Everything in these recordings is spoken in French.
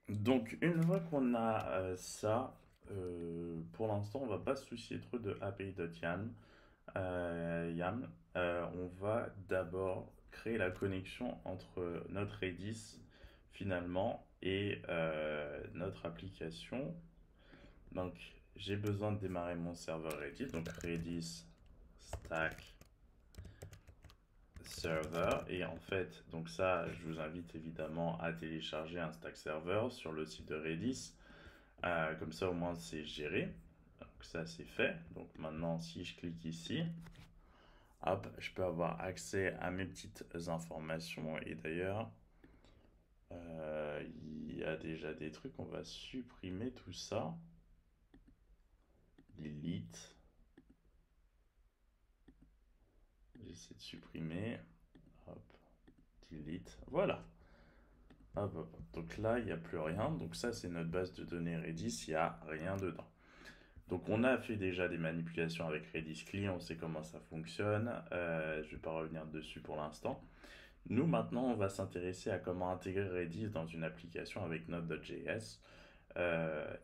Donc, une fois qu'on a ça, pour l'instant, on va pas se soucier trop de API.yam. Yam. On va d'abord créer la connexion entre notre Redis finalement et notre application. Donc, j'ai besoin de démarrer mon serveur Redis. Donc, Redis stack server. Et en fait, donc ça, je vous invite évidemment à télécharger un stack server sur le site de Redis. Comme ça, au moins, c'est géré. Donc, ça, c'est fait. Donc, maintenant, si je clique ici, hop, je peux avoir accès à mes petites informations. Et d'ailleurs, il y a déjà des trucs. On va supprimer tout ça. Delete. J'essaie de supprimer. Hop, delete. Voilà. Hop, hop, hop. Donc là, il n'y a plus rien. Donc ça, c'est notre base de données Redis. Il n'y a rien dedans. Donc on a fait déjà des manipulations avec Redis Clean, on sait comment ça fonctionne. Je ne vais pas revenir dessus pour l'instant. Nous maintenant on va s'intéresser à comment intégrer Redis dans une application avec Node.js.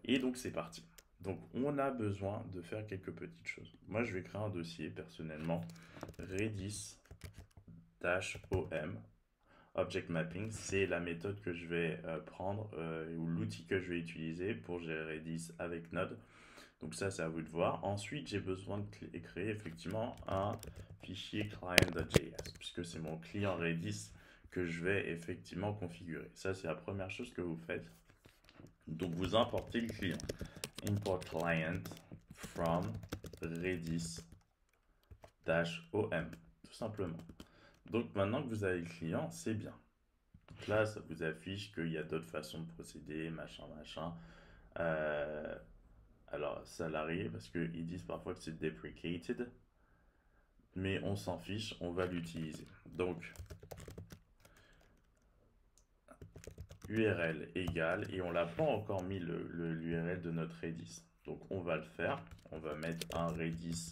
Et donc c'est parti. Donc on a besoin de faire quelques petites choses. Moi je vais créer un dossier personnellement Redis-om. Object Mapping, c'est la méthode que je vais prendre ou l'outil que je vais utiliser pour gérer Redis avec Node. Donc ça, c'est à vous de voir. Ensuite, j'ai besoin de créer effectivement un fichier client.js, puisque c'est mon client Redis que je vais effectivement configurer. Ça, c'est la première chose que vous faites. Donc vous importez le client. Import client from Redis-om, tout simplement. Donc maintenant que vous avez le client, c'est bien. Donc là, ça vous affiche qu'il y a d'autres façons de procéder, machin, machin. Euh, Alors, salarié, parce qu'ils disent parfois que c'est deprecated, mais on s'en fiche, on va l'utiliser. Donc, URL égale, et on l'a pas encore mis l'URL de notre Redis. Donc, on va le faire. On va mettre un Redis-URL,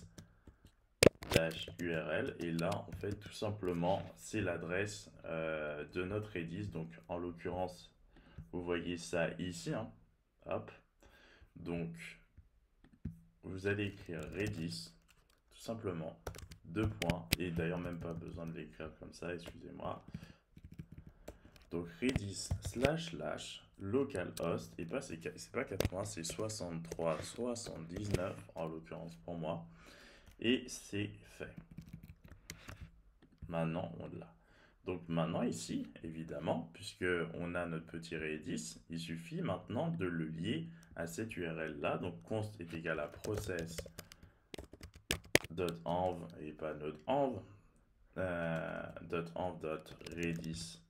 et là, en fait, tout simplement, c'est l'adresse de notre Redis. Donc, en l'occurrence, vous voyez ça ici, hein. Hop. Donc, vous allez écrire Redis, tout simplement, deux points, et d'ailleurs même pas besoin de l'écrire comme ça, excusez-moi. Donc Redis slash localhost, et pas c'est pas 80, c'est 63 79 en l'occurrence pour moi, et c'est fait. Maintenant on l'a. Donc maintenant ici, évidemment, puisque on a notre petit Redis, il suffit maintenant de le lier à cette URL là. Donc const est égal à process.env et pas notre env. .env.redis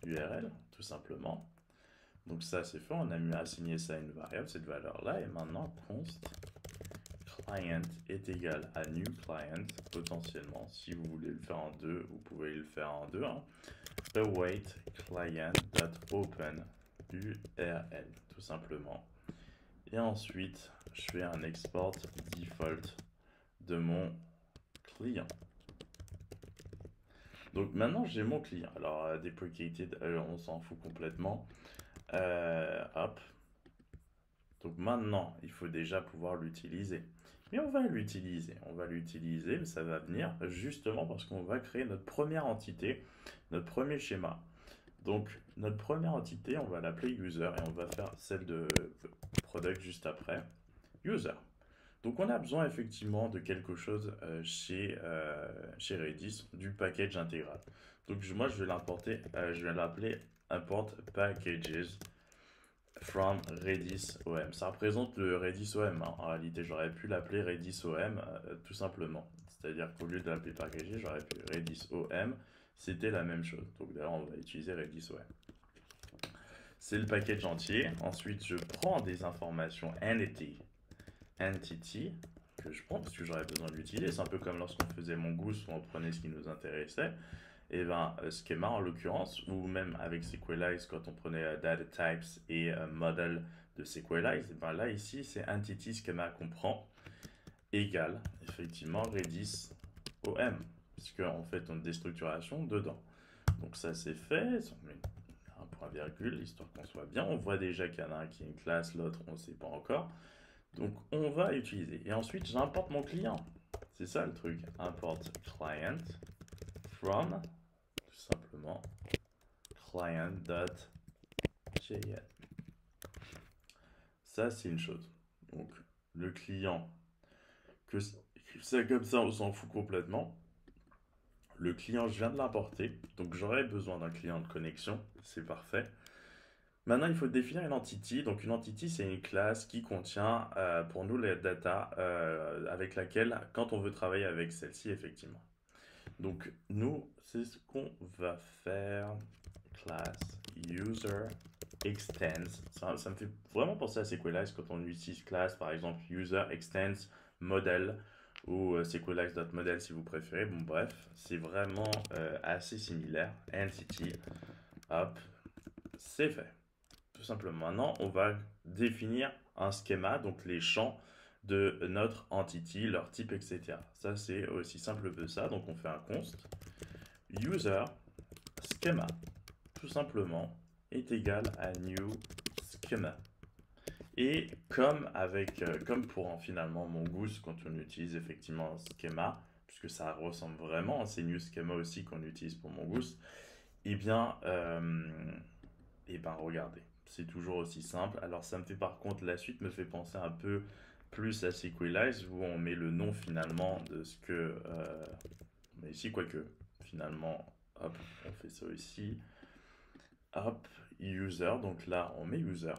URL, tout simplement. Donc ça c'est fait, on a mis assigner ça à une variable, cette valeur-là, et maintenant const client est égal à new client, potentiellement, si vous voulez le faire en deux, vous pouvez le faire en deux, hein. Await client.open URL, tout simplement. Et ensuite, je fais un export default de mon client. Donc maintenant j'ai mon client. Alors deprecated, on s'en fout complètement. Hop. Donc maintenant il faut déjà pouvoir l'utiliser. Mais on va l'utiliser. On va l'utiliser, mais ça va venir justement parce qu'on va créer notre première entité, notre premier schéma. Donc notre première entité, on va l'appeler user et on va faire celle de product juste après. User. Donc on a besoin effectivement de quelque chose chez Redis, du package intégral. Donc moi je vais l'importer, je vais l'appeler import packages from Redis OM. Ça représente le Redis OM, hein. En réalité j'aurais pu l'appeler Redis OM tout simplement. C'est-à-dire qu'au lieu de l'appeler packagé, j'aurais pu Redis OM, c'était la même chose. Donc d'ailleurs on va utiliser Redis OM. C'est le package entier. Ensuite je prends des informations entity que je prends parce que j'aurais besoin de l'utiliser. C'est un peu comme lorsqu'on faisait Mongoose où on prenait ce qui nous intéressait. Et ben schema en l'occurrence, ou même avec Sequelize quand on prenait data types et model de Sequelize, et ben là ici c'est entity schema qu'on prend égale effectivement Redis OM, puisque en fait on a des structurations dedans. Donc ça c'est fait, on met un point virgule, histoire qu'on soit bien. On voit déjà qu'il y en a un qui est une classe, l'autre on ne sait pas encore. Donc on va utiliser. Et ensuite j'importe mon client. C'est ça le truc. Import client from, tout simplement, client.js. Ça c'est une chose. Donc le client, que c'est comme ça on s'en fout complètement. Le client, je viens de l'importer, donc j'aurai besoin d'un client de connexion, c'est parfait. Maintenant, il faut définir une entity. Donc, une entity, c'est une classe qui contient pour nous les data avec laquelle, quand on veut travailler avec celle-ci, effectivement. Donc, nous, c'est ce qu'on va faire. Class user extends. Ça me fait vraiment penser à SQLite quand on utilise classe, par exemple, user extends model ou SQLite.model si vous préférez. Bon, bref, c'est vraiment assez similaire. Entity, hop, c'est fait. Tout simplement. Maintenant, on va définir un schéma, donc les champs de notre entity, leur type, etc. Ça, c'est aussi simple que ça. Donc, on fait un const user schema, tout simplement, est égal à new schema. Et comme pour finalement Mongoose, quand on utilise effectivement un schéma, puisque ça ressemble vraiment à ces new schema aussi qu'on utilise pour Mongoose, eh bien, regardez, c'est toujours aussi simple. Alors ça me fait par contre, la suite me fait penser un peu plus à SQLite, où on met le nom finalement de ce que... mais ici, quoique, finalement, hop, on fait ça ici. Hop, user, donc là on met user.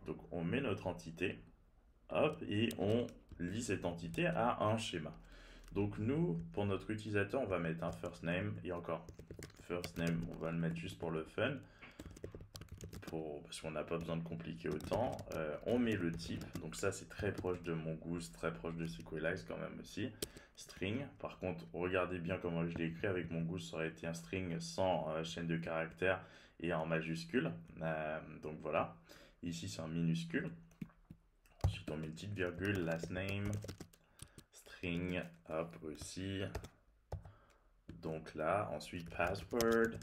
Donc on met notre entité, hop, et on lie cette entité à un schéma. Donc nous, pour notre utilisateur, on va mettre un first name, et encore, first name, on va le mettre juste pour le fun, parce qu'on n'a pas besoin de compliquer autant. On met le type, donc ça c'est très proche de Mongoose, très proche de SQLite quand même aussi. String, par contre, regardez bien comment je l'ai écrit, avec Mongoose ça aurait été un string sans chaîne de caractères et en majuscule. Donc voilà, ici c'est en minuscule. Ensuite on met une petite virgule, last name, string, hop aussi. Donc là, ensuite password.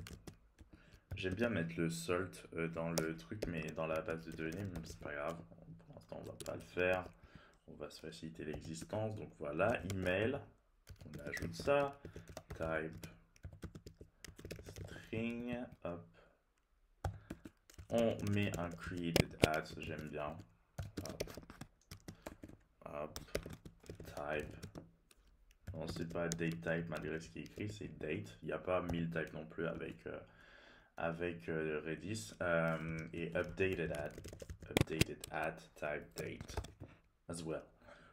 J'aime bien mettre le salt dans le truc, mais dans la base de données, mais c'est pas grave. Pour l'instant, on va pas le faire. On va se faciliter l'existence. Donc voilà, email. On ajoute ça. Type string. Hop. On met un created at. J'aime bien. Hop. Hop. Type. Non, c'est pas date type malgré ce qui est écrit, c'est date. Il n'y a pas 1000 types non plus avec Redis. Et updated at type date as well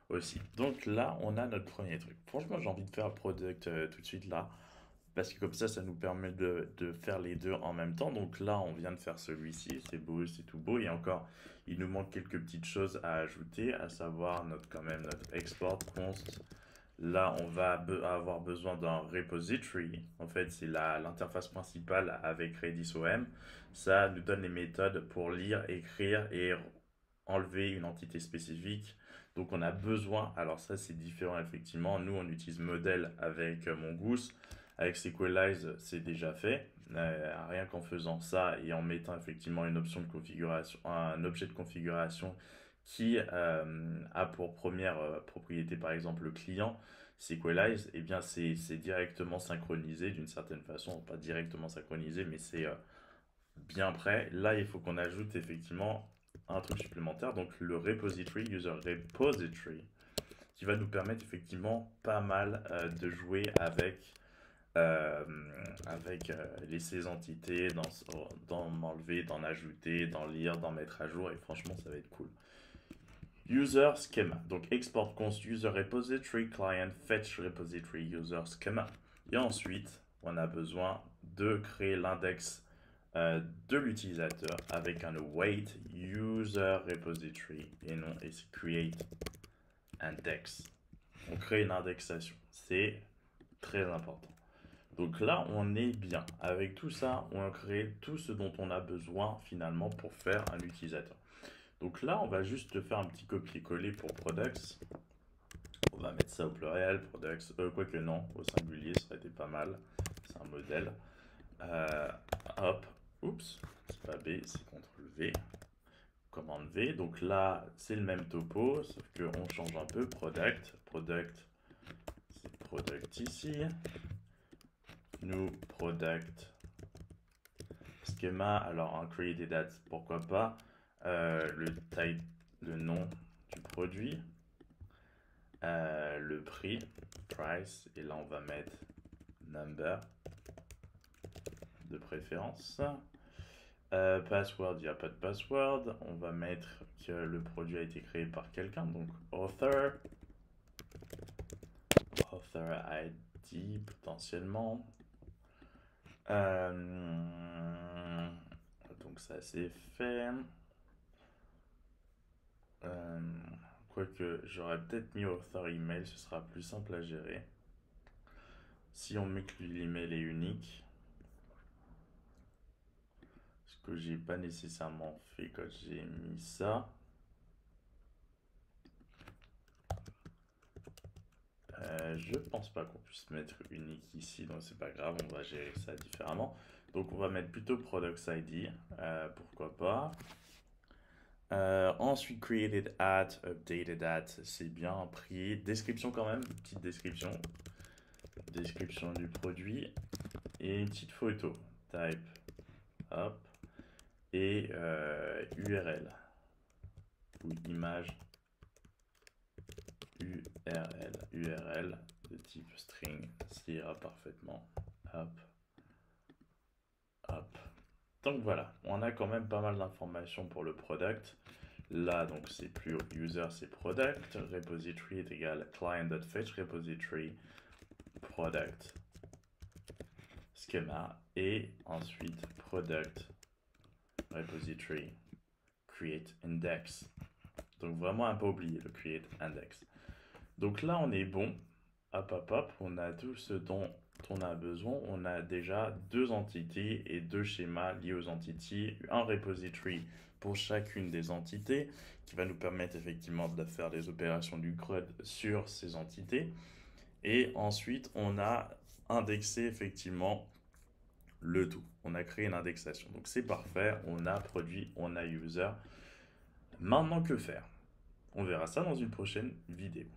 aussi. Donc là, on a notre premier truc. Franchement, j'ai envie de faire product tout de suite là, parce que comme ça nous permet de faire les deux en même temps. Donc là, on vient de faire celui-ci, c'est beau, c'est tout beau. Et encore, il nous manque quelques petites choses à ajouter, à savoir quand même notre export const. Là, on va avoir besoin d'un repository. En fait, c'est l'interface principale avec Redis OM. Ça nous donne les méthodes pour lire, écrire et enlever une entité spécifique. Donc, on a besoin, alors ça, c'est différent effectivement. Nous, on utilise modèle avec Mongoose. Avec SQLite, c'est déjà fait. Rien qu'en faisant ça et en mettant effectivement une option de configuration, un objet de configuration qui a pour première propriété par exemple le client SQLite, et bien c'est directement synchronisé d'une certaine façon, pas directement synchronisé, mais c'est bien prêt. Là, il faut qu'on ajoute effectivement un truc supplémentaire, donc le repository, user repository, qui va nous permettre effectivement pas mal de jouer avec ces entités, d'en enlever, d'en ajouter, d'en lire, d'en mettre à jour, et franchement ça va être cool. User schema, donc export const user repository client fetch repository user schema. Et ensuite, on a besoin de créer l'index de l'utilisateur avec un await user repository et non create index. On crée une indexation, c'est très important. Donc là, on est bien. Avec tout ça, on crée tout ce dont on a besoin finalement pour faire un utilisateur. Donc là, on va juste faire un petit copier-coller pour products. On va mettre ça au pluriel, products, quoique non, au singulier, ça aurait été pas mal. C'est un modèle. Hop, Oups, c'est pas B, c'est CTRL V. Commande V. Donc là, c'est le même topo, sauf qu'on change un peu. Product, c'est product ici. New product schema. Alors un created at, pourquoi pas. Le type, le nom du produit. Le prix, price. Et là, on va mettre number de préférence. Password, il n'y a pas de password. On va mettre que le produit a été créé par quelqu'un, donc author ID potentiellement. Donc ça c'est fait. Quoique j'aurais peut-être mis author email, ce sera plus simple à gérer. Si on met que l'email est unique, ce que j'ai pas nécessairement fait quand j'ai mis ça. Je pense pas qu'on puisse mettre unique ici, donc c'est pas grave, on va gérer ça différemment. Donc on va mettre plutôt Products ID, pourquoi pas. Ensuite, created at, updated at, c'est bien pris. Description quand même, petite description. Description du produit. Et une petite photo. Type, hop. Et URL. Ou image. URL de type string, ça ira parfaitement. Hop, hop. Donc voilà, on a quand même pas mal d'informations pour le product. Là, donc c'est plus user, c'est product. Repository est égal client.fetch repository product schema. Et ensuite product repository create index. Donc vraiment à pas oublier le create index. Donc là, on est bon. Hop, hop, hop. On a tout ce dont on a besoin. On a déjà 2 entités et 2 schémas liés aux entités. Un repository pour chacune des entités qui va nous permettre effectivement de faire des opérations du CRUD sur ces entités. Et ensuite, on a indexé effectivement le tout. On a créé une indexation. Donc c'est parfait. On a produit, on a user. Maintenant, que faire? On verra ça dans une prochaine vidéo.